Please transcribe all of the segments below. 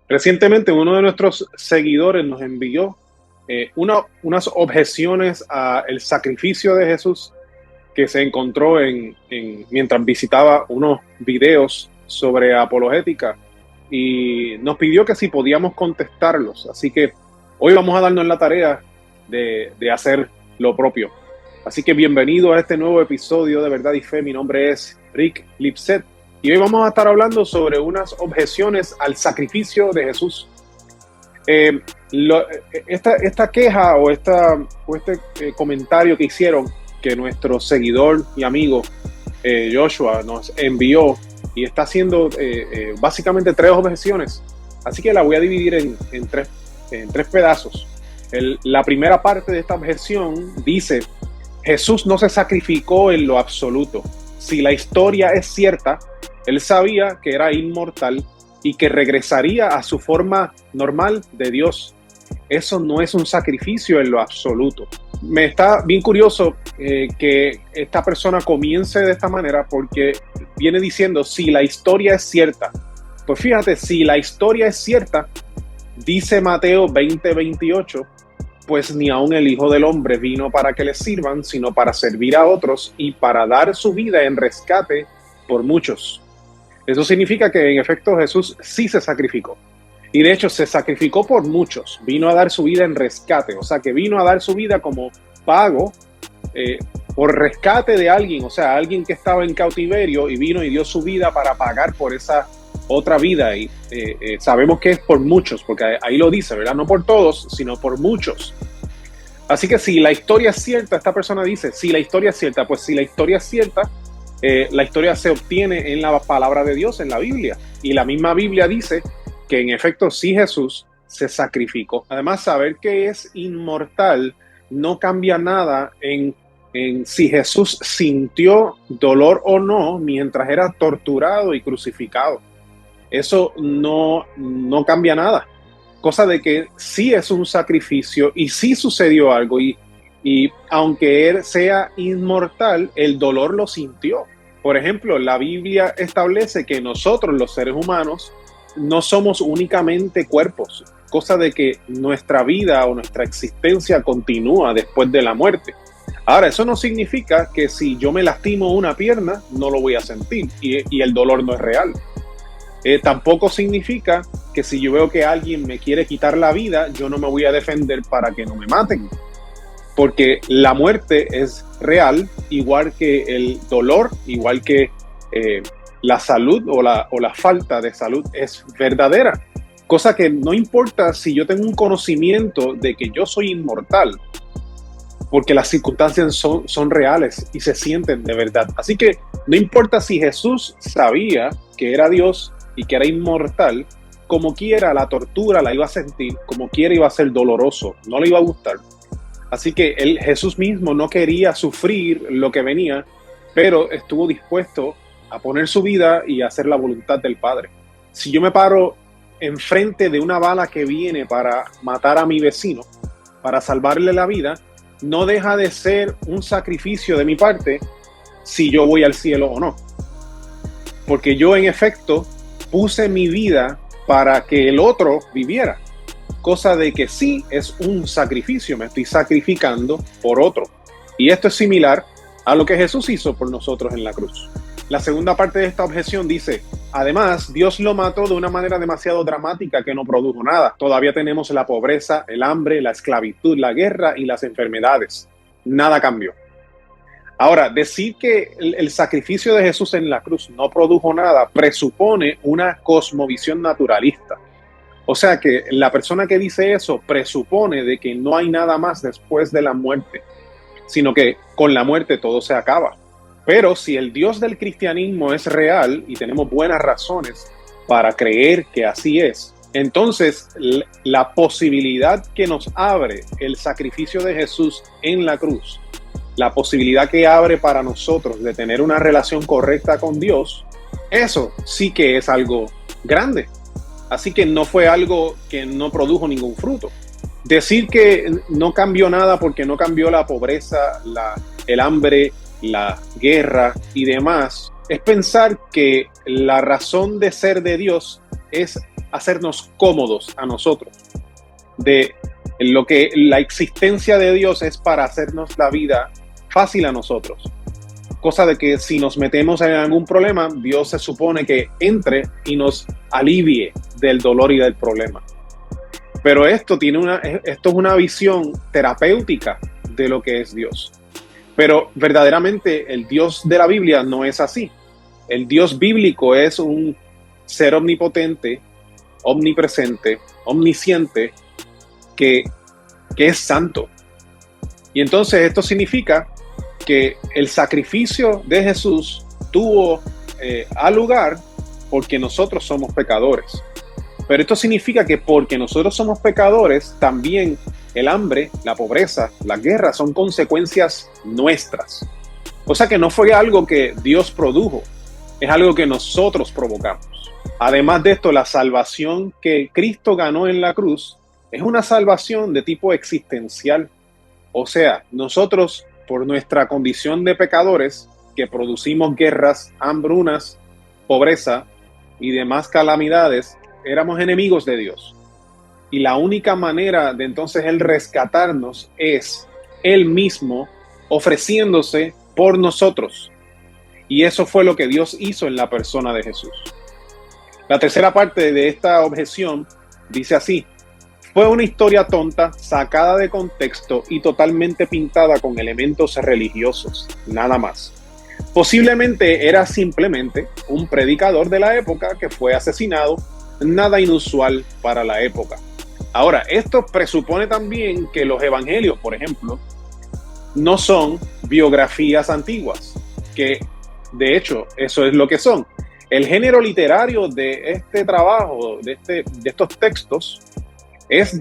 Recientemente uno de nuestros seguidores nos envió unas objeciones al sacrificio de Jesús que se encontró mientras visitaba unos videos sobre apologética y nos pidió que si podíamos contestarlos. Así que hoy vamos a darnos la tarea de hacer lo propio. Así que bienvenido a este nuevo episodio de Verdad y Fe. Mi nombre es Rick Lipset y hoy vamos a estar hablando sobre unas objeciones al sacrificio de Jesús. Esta queja o este comentario que hicieron, que nuestro seguidor y amigo Joshua nos envió, y está haciendo básicamente tres objeciones. Así que la voy a dividir en tres pedazos. La primera parte de esta objeción dice: Jesús no se sacrificó en lo absoluto. Si la historia es cierta, él sabía que era inmortal y que regresaría a su forma normal de Dios. Eso no es un sacrificio en lo absoluto. Me está bien curioso que esta persona comience de esta manera, porque viene diciendo si la historia es cierta. Pues fíjate, si la historia es cierta, dice Mateo 20:28, pues ni aun el Hijo del Hombre vino para que le sirvan, sino para servir a otros y para dar su vida en rescate por muchos. Eso significa que en efecto Jesús sí se sacrificó. Y de hecho se sacrificó por muchos. Vino a dar su vida en rescate. O sea, que vino a dar su vida como pago por rescate de alguien. O sea, alguien que estaba en cautiverio y vino y dio su vida para pagar por esa otra vida. Y sabemos que es por muchos, porque ahí lo dice, ¿verdad? No por todos, sino por muchos. Así que si la historia es cierta, esta persona dice, si la historia es cierta, pues si la historia es cierta, la historia se obtiene en la palabra de Dios, en la Biblia. Y la misma Biblia dice que en efecto sí Jesús se sacrificó. Además, saber que es inmortal no cambia nada en si Jesús sintió dolor o no mientras era torturado y crucificado. Eso no cambia nada. Cosa de que sí es un sacrificio y sí sucedió algo, y aunque él sea inmortal, el dolor lo sintió. Por ejemplo, la Biblia establece que nosotros, los seres humanos, no somos únicamente cuerpos, cosa de que nuestra vida o nuestra existencia continúa después de la muerte. Ahora, eso no significa que si yo me lastimo una pierna, no lo voy a sentir y el dolor no es real. Tampoco significa que si yo veo que alguien me quiere quitar la vida, yo no me voy a defender para que no me maten. Porque la muerte es real, igual que el dolor, igual que la salud o la falta de salud es verdadera. Cosa que no importa si yo tengo un conocimiento de que yo soy inmortal, porque las circunstancias son reales y se sienten de verdad. Así que no importa si Jesús sabía que era Dios y que era inmortal, como quiera la tortura la iba a sentir, como quiera iba a ser doloroso, no le iba a gustar. Así que Jesús mismo no quería sufrir lo que venía, pero estuvo dispuesto a poner su vida y a hacer la voluntad del Padre. Si yo me paro enfrente de una bala que viene para matar a mi vecino, para salvarle la vida, no deja de ser un sacrificio de mi parte si yo voy al cielo o no. Porque yo en efecto puse mi vida para que el otro viviera. Cosa de que sí es un sacrificio, me estoy sacrificando por otro. Y esto es similar a lo que Jesús hizo por nosotros en la cruz. La segunda parte de esta objeción dice: además, Dios lo mató de una manera demasiado dramática que no produjo nada. Todavía tenemos la pobreza, el hambre, la esclavitud, la guerra y las enfermedades. Nada cambió. Ahora, decir que el sacrificio de Jesús en la cruz no produjo nada presupone una cosmovisión naturalista. O sea que la persona que dice eso presupone de que no hay nada más después de la muerte, sino que con la muerte todo se acaba. Pero si el Dios del cristianismo es real y tenemos buenas razones para creer que así es, entonces la posibilidad que nos abre el sacrificio de Jesús en la cruz, la posibilidad que abre para nosotros de tener una relación correcta con Dios, eso sí que es algo grande. Así que no fue algo que no produjo ningún fruto. Decir que no cambió nada porque no cambió la pobreza, el hambre, la guerra y demás, es pensar que la razón de ser de Dios es hacernos cómodos a nosotros. De lo que la existencia de Dios es para hacernos la vida fácil a nosotros. Cosa de que si nos metemos en algún problema, Dios se supone que entre y nos alivie del dolor y del problema. Pero esto es una visión terapéutica de lo que es Dios. Pero verdaderamente el Dios de la Biblia no es así. El Dios bíblico es un ser omnipotente, omnipresente, omnisciente, que es santo. Y entonces esto significa que el sacrificio de Jesús tuvo lugar porque nosotros somos pecadores. Pero esto significa que porque nosotros somos pecadores, también el hambre, la pobreza, la guerra son consecuencias nuestras. O sea que no fue algo que Dios produjo, es algo que nosotros provocamos. Además de esto, la salvación que Cristo ganó en la cruz es una salvación de tipo existencial. O sea, nosotros, por nuestra condición de pecadores, que producimos guerras, hambrunas, pobreza y demás calamidades, éramos enemigos de Dios. Y la única manera de entonces Él rescatarnos es Él mismo ofreciéndose por nosotros. Y eso fue lo que Dios hizo en la persona de Jesús. La tercera parte de esta objeción dice así: fue una historia tonta, sacada de contexto y totalmente pintada con elementos religiosos, nada más. Posiblemente era simplemente un predicador de la época que fue asesinado, nada inusual para la época. Ahora, esto presupone también que los evangelios, por ejemplo, no son biografías antiguas, que de hecho eso es lo que son. El género literario de este trabajo, de estos textos, es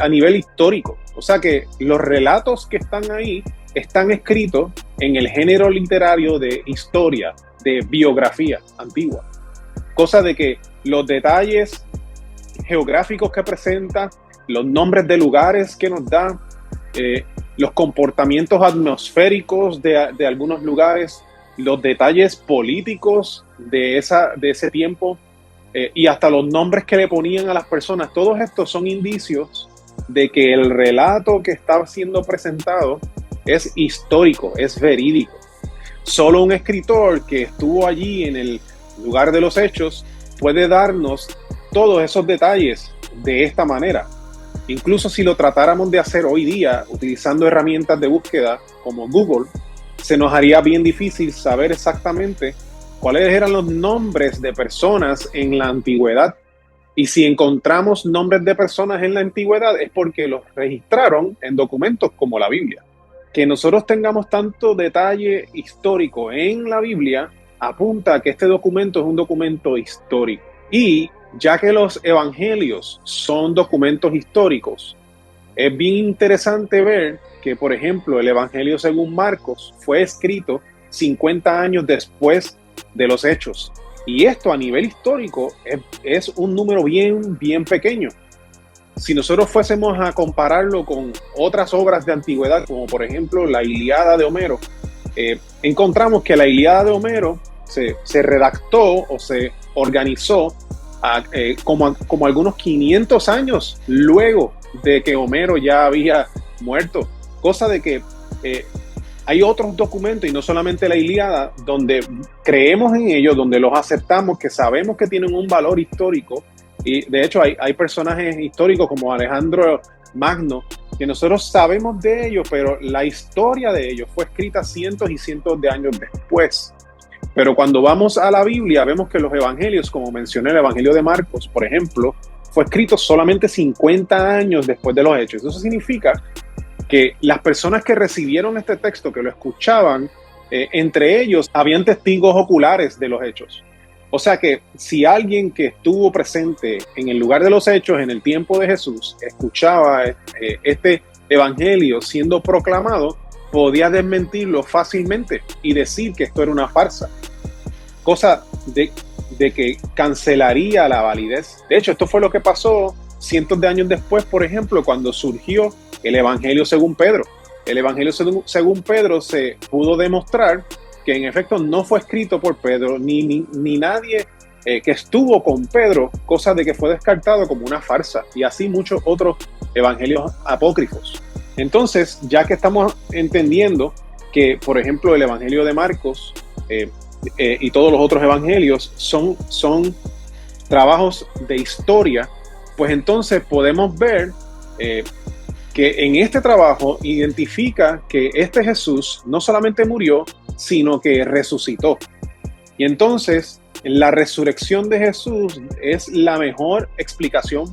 a nivel histórico. O sea que los relatos que están ahí están escritos en el género literario de historia, de biografía antigua. Cosa de que los detalles geográficos que presenta, los nombres de lugares que nos da, los comportamientos atmosféricos de algunos lugares, los detalles políticos de ese tiempo, y hasta los nombres que le ponían a las personas, todos estos son indicios de que el relato que está siendo presentado es histórico, es verídico. Solo un escritor que estuvo allí en el lugar de los hechos puede darnos todos esos detalles de esta manera. Incluso si lo tratáramos de hacer hoy día utilizando herramientas de búsqueda como Google, se nos haría bien difícil saber exactamente cuáles eran los nombres de personas en la antigüedad. Y si encontramos nombres de personas en la antigüedad es porque los registraron en documentos como la Biblia. Que nosotros tengamos tanto detalle histórico en la Biblia apunta a que este documento es un documento histórico. Y ya que los evangelios son documentos históricos, es bien interesante ver que, por ejemplo, el Evangelio según Marcos fue escrito 50 años después de los hechos. Y esto a nivel histórico es un número bien, bien pequeño. Si nosotros fuésemos a compararlo con otras obras de antigüedad, como por ejemplo la Ilíada de Homero, encontramos que la Ilíada de Homero se redactó o se organizó como algunos 500 años luego de que Homero ya había muerto. Cosa de que hay otros documentos, y no solamente la Ilíada, donde creemos en ellos, donde los aceptamos, que sabemos que tienen un valor histórico. Y de hecho hay personajes históricos como Alejandro Magno, que nosotros sabemos de ellos, pero la historia de ellos fue escrita cientos y cientos de años después. Pero cuando vamos a la Biblia, vemos que los evangelios, como mencioné, el Evangelio de Marcos, por ejemplo, fue escrito solamente 50 años después de los hechos. Eso significa que las personas que recibieron este texto, que lo escuchaban, entre ellos habían testigos oculares de los hechos. O sea que si alguien que estuvo presente en el lugar de los hechos en el tiempo de Jesús escuchaba este evangelio siendo proclamado, podía desmentirlo fácilmente y decir que esto era una farsa. Cosa de que cancelaría la validez. De hecho, esto fue lo que pasó cientos de años después, por ejemplo, cuando surgió el Evangelio según Pedro. El Evangelio según Pedro se pudo demostrar que en efecto no fue escrito por Pedro, ni nadie que estuvo con Pedro, cosa de que fue descartado como una farsa, y así muchos otros evangelios apócrifos. Entonces, ya que estamos entendiendo que, por ejemplo, el evangelio de Marcos y todos los otros evangelios son trabajos de historia, pues entonces podemos ver que en este trabajo identifica que este Jesús no solamente murió, sino que resucitó. Y entonces la resurrección de Jesús es la mejor explicación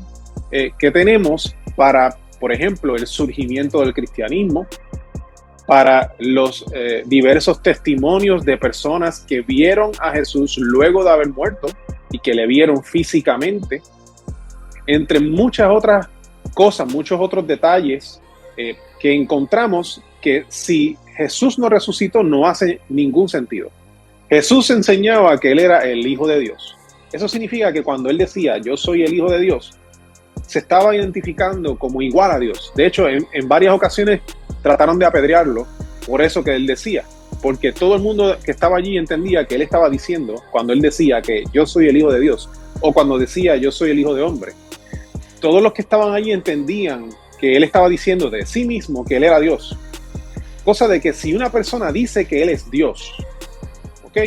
que tenemos para, por ejemplo, el surgimiento del cristianismo, para los diversos testimonios de personas que vieron a Jesús luego de haber muerto y que le vieron físicamente, entre muchas otras cosas, muchos otros detalles que encontramos que si Jesús no resucitó no hace ningún sentido. Jesús enseñaba que él era el Hijo de Dios. Eso significa que cuando él decía yo soy el Hijo de Dios, se estaba identificando como igual a Dios. De hecho, en varias ocasiones trataron de apedrearlo por eso que él decía, porque todo el mundo que estaba allí entendía que él estaba diciendo, cuando él decía que yo soy el Hijo de Dios, o cuando decía yo soy el Hijo de Hombre, todos los que estaban allí entendían que él estaba diciendo de sí mismo que él era Dios. Cosa de que si una persona dice que él es Dios, ¿ok?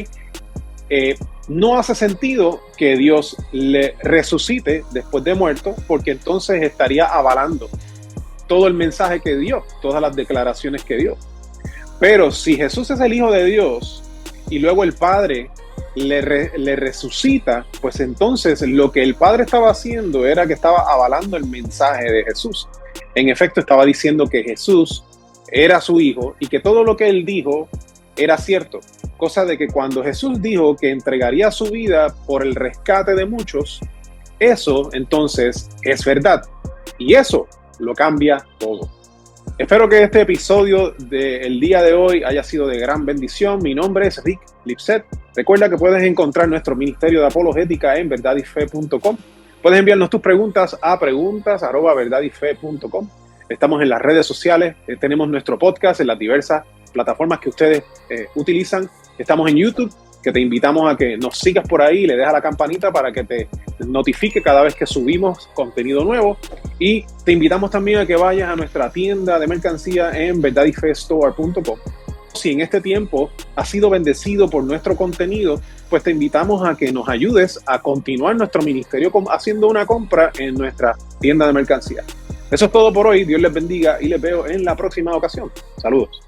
No hace sentido que Dios le resucite después de muerto, porque entonces estaría avalando todo el mensaje que dio, todas las declaraciones que dio. Pero si Jesús es el Hijo de Dios y luego el Padre le resucita, pues entonces lo que el Padre estaba haciendo era que estaba avalando el mensaje de Jesús. En efecto, estaba diciendo que Jesús era su Hijo y que todo lo que él dijo era cierto. Cosa de que cuando Jesús dijo que entregaría su vida por el rescate de muchos, eso entonces es verdad. Y eso lo cambia todo. Espero que este episodio del día de hoy haya sido de gran bendición. Mi nombre es Rick Lipset. Recuerda que puedes encontrar nuestro Ministerio de Apologética en verdadyfe.com. Puedes enviarnos tus preguntas a preguntas@verdadyfe.com. Estamos en las redes sociales, tenemos nuestro podcast en las diversas plataformas que ustedes utilizan. Estamos en YouTube, que te invitamos a que nos sigas por ahí, le des a la campanita para que te notifique cada vez que subimos contenido nuevo. Y te invitamos también a que vayas a nuestra tienda de mercancía en verdadyfestore.com. Si en este tiempo has sido bendecido por nuestro contenido, pues te invitamos a que nos ayudes a continuar nuestro ministerio haciendo una compra en nuestra tienda de mercancía. Eso es todo por hoy. Dios les bendiga y les veo en la próxima ocasión. Saludos.